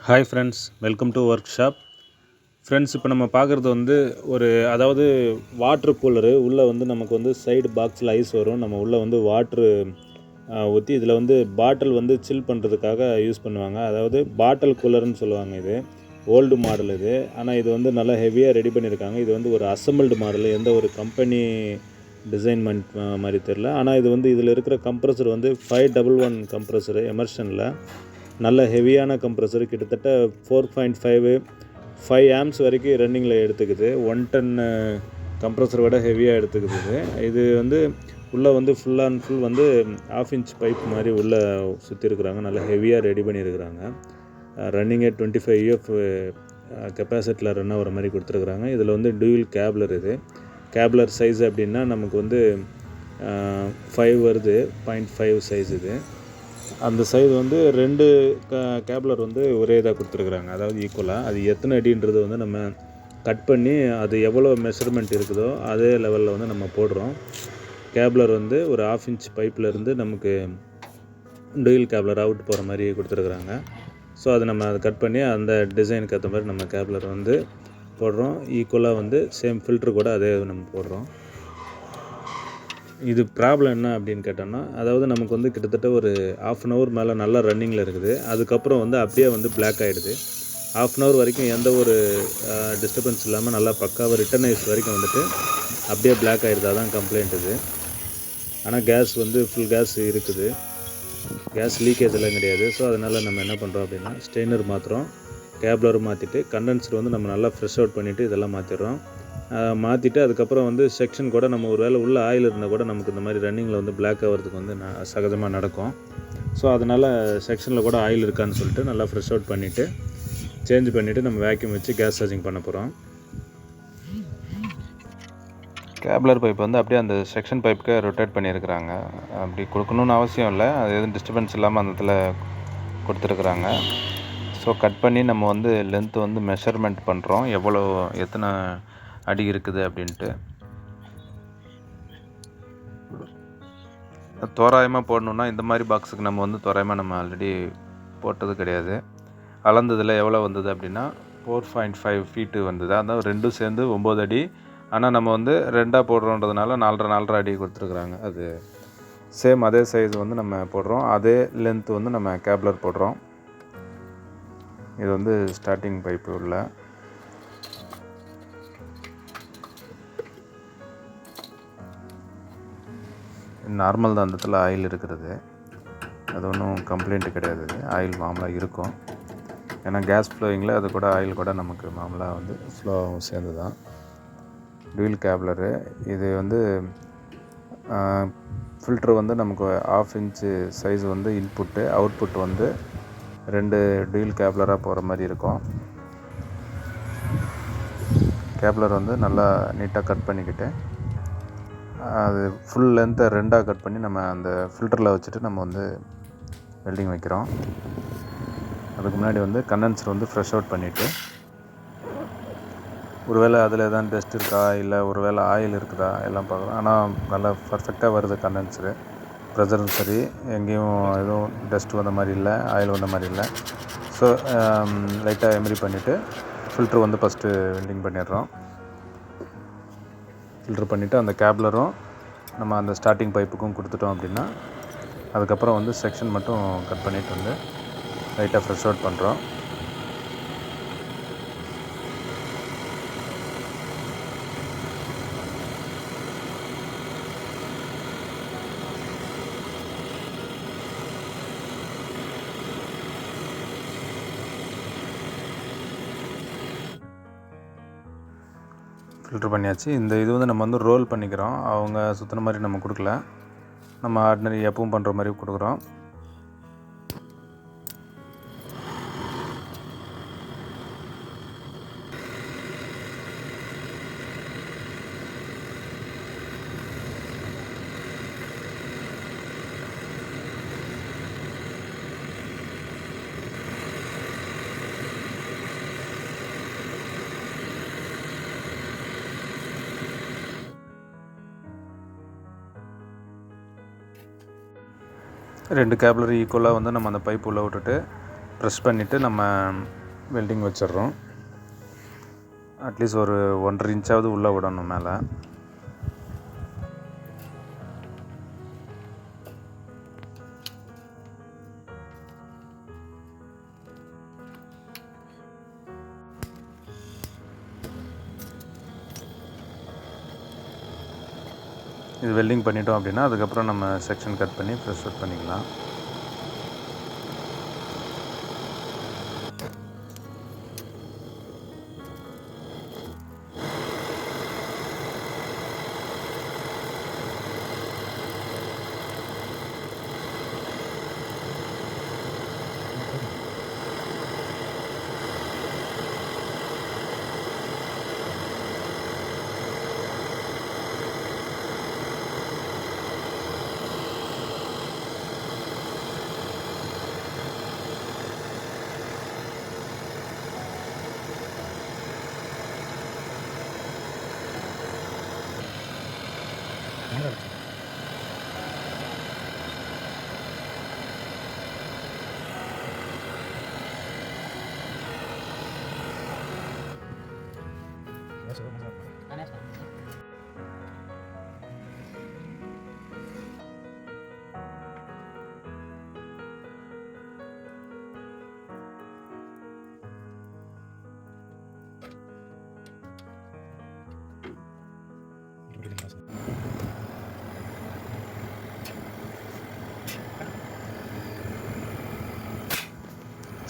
Hi friends, welcome to work shop. Friends, இப்போ நம்ம பார்க்குறது வந்து அதாவது வாட்ரு கூலரு. உள்ளே வந்து நமக்கு வந்து சைடு பாக்ஸில் ஐஸ் வரும். நம்ம உள்ளே வந்து வாட்ரு ஊற்றி இதில் வந்து பாட்டில் வந்து சில் பண்ணுறதுக்காக யூஸ் பண்ணுவாங்க. அதாவது பாட்டில் கூலர்னு சொல்லுவாங்க. இது ஓல்டு மாடல் இது. ஆனால் இது வந்து நல்லா ஹெவியாக ரெடி பண்ணியிருக்காங்க. இது வந்து ஒரு அசம்பிள்டு மாடல், எந்த ஒரு கம்பெனி டிசைன்மெண்ட் மாதிரி தெரில. ஆனால் இது வந்து இதில் இருக்கிற கம்ப்ரஸர் வந்து 511 கம்ப்ரஸரு எமர்ஷனில் நல்ல ஹெவியான கம்ப்ரஸர். கிட்டத்தட்ட 4.5 ஆம்ஸ் வரைக்கும் ரன்னிங்கில் எடுத்துக்குது. 1 டன் கம்ப்ரஸரை விட ஹெவியாக எடுத்துக்குது. இது வந்து உள்ளே வந்து ஃபுல் அண்ட் ஃபுல் வந்து 1/2 இன்ச் பைப் மாதிரி உள்ளே சுற்றிருக்கிறாங்க. நல்லா ஹெவியாக ரெடி பண்ணியிருக்கிறாங்க. ரன்னிங்கே 25 UF கெப்பாசிட்டியில் ரன் ஆகிற மாதிரி கொடுத்துருக்குறாங்க. இதில் வந்து டியூல் கேப்லர். இது கேப்லர் சைஸ் அப்படின்னா நமக்கு வந்து 5 வருது, 0.5 சைஸ். இது அந்த சைடு வந்து 2 கேப்லர் வந்து ஒரே இதாக கொடுத்துருக்குறாங்க, அதாவது ஈக்குவலாக. அது எத்தனை அடின்றது வந்து நம்ம கட் பண்ணி அது எவ்வளோ மெஷர்மெண்ட் இருக்குதோ அதே லெவலில் வந்து நம்ம போடுறோம். கேப்லர் வந்து ஒரு 1/2 இன்ச் பைப்லேருந்து நமக்கு டூயல் கேப்லர் அவுட் போகிற மாதிரி கொடுத்துருக்குறாங்க. ஸோ அதை நம்ம அதை கட் பண்ணி அந்த டிசைனுக்கு ஏற்ற மாதிரி நம்ம கேப்லர் வந்து போடுறோம். ஈக்குவலாக வந்து சேம் ஃபில்ட்ரு கூட அதே நம்ம போடுறோம். இது ப்ராப்ளம் என்ன அப்படின்னு கேட்டோம்னா, அதாவது நமக்கு வந்து கிட்டத்தட்ட ஒரு 1/2 அன் ஹவர் மேலே நல்லா ரன்னிங்கில் இருக்குது. அதுக்கப்புறம் வந்து அப்படியே வந்து பிளாக் ஆகிடுது. 1/2 அன் ஹவர் வரைக்கும் எந்த ஒரு டிஸ்டர்பன்ஸ் இல்லாமல் நல்லா பக்காவாக ரிட்டர்ன் ஐஸ் வரைக்கும் வந்துட்டு அப்படியே பிளாக் ஆகிடுது. அதான் கம்ப்ளைண்ட் இது. ஆனால் கேஸ் வந்து ஃபுல் கேஸ் இருக்குது. கேஸ் லீக்கேஜ் எல்லாம் கிடையாது. ஸோ அதனால் நம்ம என்ன பண்ணுறோம் அப்படின்னா, ஸ்டெய்னர் மாற்றுறோம், கேப்லரும் மாற்றிட்டு, கண்டென்சர் வந்து நம்ம நல்லா ஃப்ரெஷ் அவுட் பண்ணிவிட்டு இதெல்லாம் மாற்றிடுறோம். மாற்றிட்டு அதுக்கப்புறம் வந்து செக்ஷன் கூட நம்ம ஒரு வேளை உள்ள ஆயில் இருந்தால் கூட நமக்கு இந்த மாதிரி ரன்னிங்கில் வந்து பிளாக் ஆகிறதுக்கு வந்து சகஜமாக நடக்கும். ஸோ அதனால் செக்ஷனில் கூட ஆயில் இருக்கான்னு சொல்லிட்டு நல்லா ஃப்ரெஷ் அவுட் பண்ணிவிட்டு சேஞ்ச் பண்ணிவிட்டு நம்ம வேக்யூம் வச்சு கேஸ் சார்ஜிங் பண்ண போகிறோம். கேப்லர் பைப் வந்து அப்படியே அந்த செக்ஷன் பைப்புக்கு ரொட்டேட் பண்ணியிருக்கிறாங்க. அப்படி கொடுக்கணுன்னு அவசியம் இல்லை, அது எதுவும் டிஸ்டர்பன்ஸ் இல்லாமல் அந்த இடத்துல கொடுத்துருக்குறாங்க. ஸோ கட் பண்ணி நம்ம வந்து லென்த்து வந்து மெஷர்மெண்ட் பண்ணுறோம், எத்தனை அடி இருக்குது அப்படின்ட்டு. தோராயமாக போடணுன்னா இந்த மாதிரி பாக்ஸுக்கு நம்ம வந்து தோராயமாக நம்ம ஆல்ரெடி போட்டது கிடையாது. அளந்ததில் எவ்வளோ வந்தது அப்படின்னா 4.5 ஃபீட்டு வந்தது. அதான் ரெண்டும் சேர்ந்து 9 அடி. ஆனால் நம்ம வந்து 2ஆக போடுறோன்றதுனால 4.5 அடி கொடுத்துருக்குறாங்க. அது சேம் அதே சைஸ் வந்து நம்ம போடுறோம். அதே லென்த்து வந்து நம்ம கேப்லர் போடுறோம். இது வந்து ஸ்டார்டிங் பைப்பு உள்ள. நார்மல் தான், அந்த இடத்துல ஆயில் இருக்கிறது. அது ஒன்றும் கம்ப்ளைண்ட்டு கிடையாது. ஆயில் மாமூலாக இருக்கும். ஏன்னா கேஸ் ஃப்ளோயிங்கில் அது கூட ஆயில் கூட நமக்கு மாமூலாக வந்து ஃப்ளோ சேர்ந்து தான். டூயல் கேப்லரு. இது வந்து ஃபில்ட்ரு வந்து நமக்கு 1/2 இன்ச்சு சைஸ் வந்து இன்புட்டு, அவுட்புட் வந்து 2 டூயல் கேப்லராக போகிற மாதிரி இருக்கும். கேப்லர் வந்து நல்லா நீட்டாக கட் பண்ணிக்கிட்டு அது ஃபுல் லென்த்தை 2ஆக கட் பண்ணி நம்ம அந்த ஃபில்டரில் வச்சுட்டு நம்ம வந்து வெல்டிங் வைக்கிறோம். அதுக்கு முன்னாடி வந்து கண்டென்சர் வந்து ஃப்ரெஷ் அவுட் பண்ணிவிட்டு, ஒருவேளை அதில் எதாவது டஸ்ட் இருக்கா இல்லை ஒருவேளை ஆயில் இருக்குதா எல்லாம் பார்க்குறோம். ஆனால் நல்லா பர்ஃபெக்டாக வருது கண்டென்சரு. ப்ரெஷரும் சரி, எங்கேயும் எதுவும் டஸ்ட் வந்த மாதிரி இல்லை, ஆயில் வந்த மாதிரி இல்லை. ஸோ லைட்டாக எம்ரி பண்ணிவிட்டு ஃபில்ட்ரு வந்து ஃபஸ்ட்டு வெல்டிங் பண்ணிடுறோம். ஃபில்ட்ரு பண்ணிவிட்டு அந்த கேப்லரும் நம்ம அந்த ஸ்டார்டிங் பைப்புக்கும் கொடுத்துட்டோம் அப்படின்னா, அதுக்கப்புறம் வந்து செக்ஷன் மட்டும் கட் பண்ணிவிட்டு வந்து லைட்டாக ஃப்ரெஷ் அவுட் பண்ணுறோம். ஃபில்ட்ரு பண்ணியாச்சு. இந்த இது வந்து நம்ம வந்து ரோல் பண்ணிக்கிறோம். அவங்க சுற்றின மாதிரி நம்ம கொடுக்கல, நம்ம ஆர்டினரி எப்பவும் பண்ணுற மாதிரி கொடுக்குறோம். ரெண்டு கேப்லர் ஈக்குவலாக வந்து நம்ம அந்த பைப் உள்ளே விட்டுட்டு ப்ரெஸ் பண்ணிவிட்டு நம்ம வெல்டிங் வச்சிடுறோம். அட்லீஸ்ட் ஒரு 1.5 இன்ச்சாவது உள்ளே விடணும் மேலே. இது வெல்டிங் பண்ணிட்டோம் அப்படின்னா அதுக்கப்புறம் நம்ம செக்ஷன் கட் பண்ணி ப்ரெஸ் அவுட் பண்ணிக்கலாம்.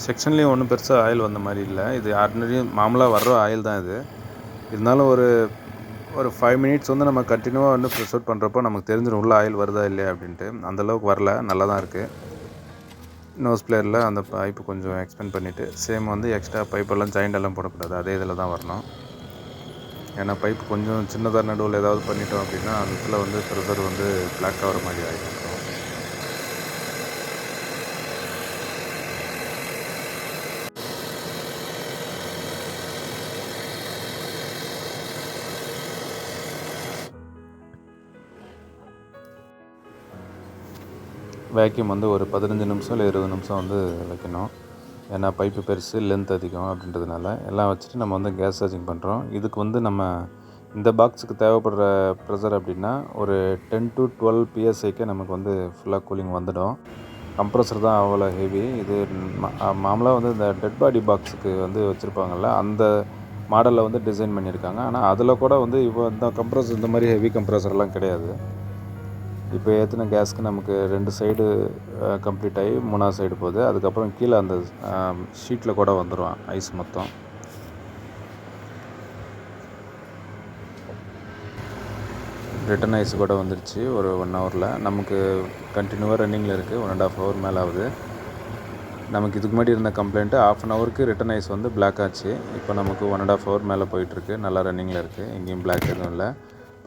செக்ஷன்லேயும் ஒன்றும் பெருசாக ஆயில் வந்த மாதிரி இல்லை. இது ஆர்டினரி மாமூலாக வர்ற ஆயில் தான் இது. இருந்தாலும் ஒரு 5 மினிட்ஸ் வந்து நம்ம கண்டினியூவாக வந்து ப்ரெஸ் அவுட் பண்ணுறப்போ நமக்கு தெரிஞ்சிடும் உள்ள ஆயில் வருதா இல்லையா அப்படின்ட்டு. அந்தளவுக்கு வரல, நல்லா தான் இருக்குது. நோஸ் பிளேயரில் அந்த பைப்பு கொஞ்சம் எக்ஸ்பெண்ட் பண்ணிவிட்டு சேம் வந்து எக்ஸ்ட்ரா பைப்பெல்லாம் ஜாயிண்ட் எல்லாம் போடக்கூடாது, அதே இதில் தான் வரணும். ஏன்னா பைப்பு கொஞ்சம் சின்னதாக நடுவில் ஏதாவது பண்ணிட்டோம் அப்படின்னா அந்த இடத்துல வந்து ப்ரெஷர் வந்து பிளாக் ஆகிற மாதிரி ஆகிடும். வேக்யூம் வந்து ஒரு 15 நிமிஷம் இல்லை 20 நிமிஷம் வந்து வைக்கணும். ஏன்னா பைப்பு பெருசு, லென்த் அதிகம் அப்படின்றதுனால எல்லாம் வச்சுட்டு நம்ம வந்து கேஸ் சார்ஜிங் பண்ணுறோம். இதுக்கு வந்து நம்ம இந்த பாக்ஸுக்கு தேவைப்படுற ப்ரெஷர் அப்படின்னா ஒரு 10 to 12 PSIக்கு நமக்கு வந்து ஃபுல்லாக கூலிங் வந்துடும். கம்ப்ரஸர் தான் அவ்வளோ ஹெவி. இது மாமூலாக வந்து இந்த டெட் பாடி பாக்ஸுக்கு வந்து வச்சுருப்பாங்கள்ல, அந்த மாடலில் வந்து டிசைன் பண்ணியிருக்காங்க. ஆனால் அதில் கூட வந்து இப்போ இந்த கம்ப்ரஸர் இந்த மாதிரி ஹெவி கம்ப்ரஸர்லாம் கிடையாது. இப்போ ஏற்றின கேஸ்க்கு நமக்கு 2 சைடு கம்ப்ளீட் ஆகி 3ஆவது சைடு போகுது. அதுக்கப்புறம் கீழே அந்த ஷீட்டில் கூட வந்துடும் ஐஸ் மொத்தம். ரிட்டன் ஐஸ் கூட வந்துடுச்சு ஒரு 1 ஹவரில். நமக்கு கண்டினியூவாக ரன்னிங்கில் இருக்குது, 1.5 ஹவர் மேலே ஆகுது. நமக்கு இதுக்கு முன்னாடி இருந்த கம்ப்ளைண்ட்டு 1/2 ஹவருக்கு ரிட்டன் ஐஸ் வந்து பிளாக் ஆச்சு. இப்போ நமக்கு 1.5 ஹவர் மேலே போயிட்டுருக்கு, நல்லா ரன்னிங்கில் இருக்குது. எங்கேயும் பிளாக் எதுவும் இல்லை,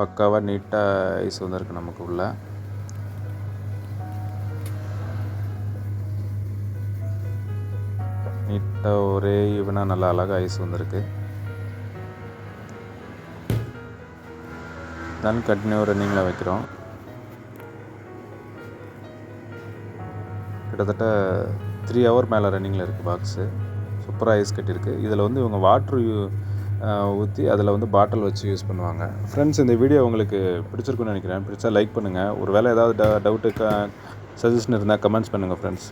பக்காவாக நீட்டாக ஐஸ் வந்துருக்கு நமக்கு உள்ள. நீட்டாக ஒரே ஈவனாக நல்லா அழகாக ஐஸ் வந்திருக்கு. தான் கண்டினியூ ரன்னிங்கில் வைக்கிறோம். கிட்டத்தட்ட 3 ஹவர் மேலே ரன்னிங்கில் இருக்குது பாக்ஸு. சூப்பராக ஐஸ் கட்டியிருக்கு. இதில் வந்து இவங்க வாட்ரு ஊற்றி அதில் வந்து பாட்டில் வச்சு யூஸ் பண்ணுவாங்க. ஃப்ரெண்ட்ஸ், இந்த வீடியோ உங்களுக்கு பிடிச்சிருக்குன்னு நினைக்கிறேன். பிடிச்சா லைக் பண்ணுங்கள். ஒரு வேளை ஏதாவது டவுட்டு சஜஷன் இருந்தால் கமெண்ட்ஸ் பண்ணுங்கள் ஃப்ரெண்ட்ஸ்.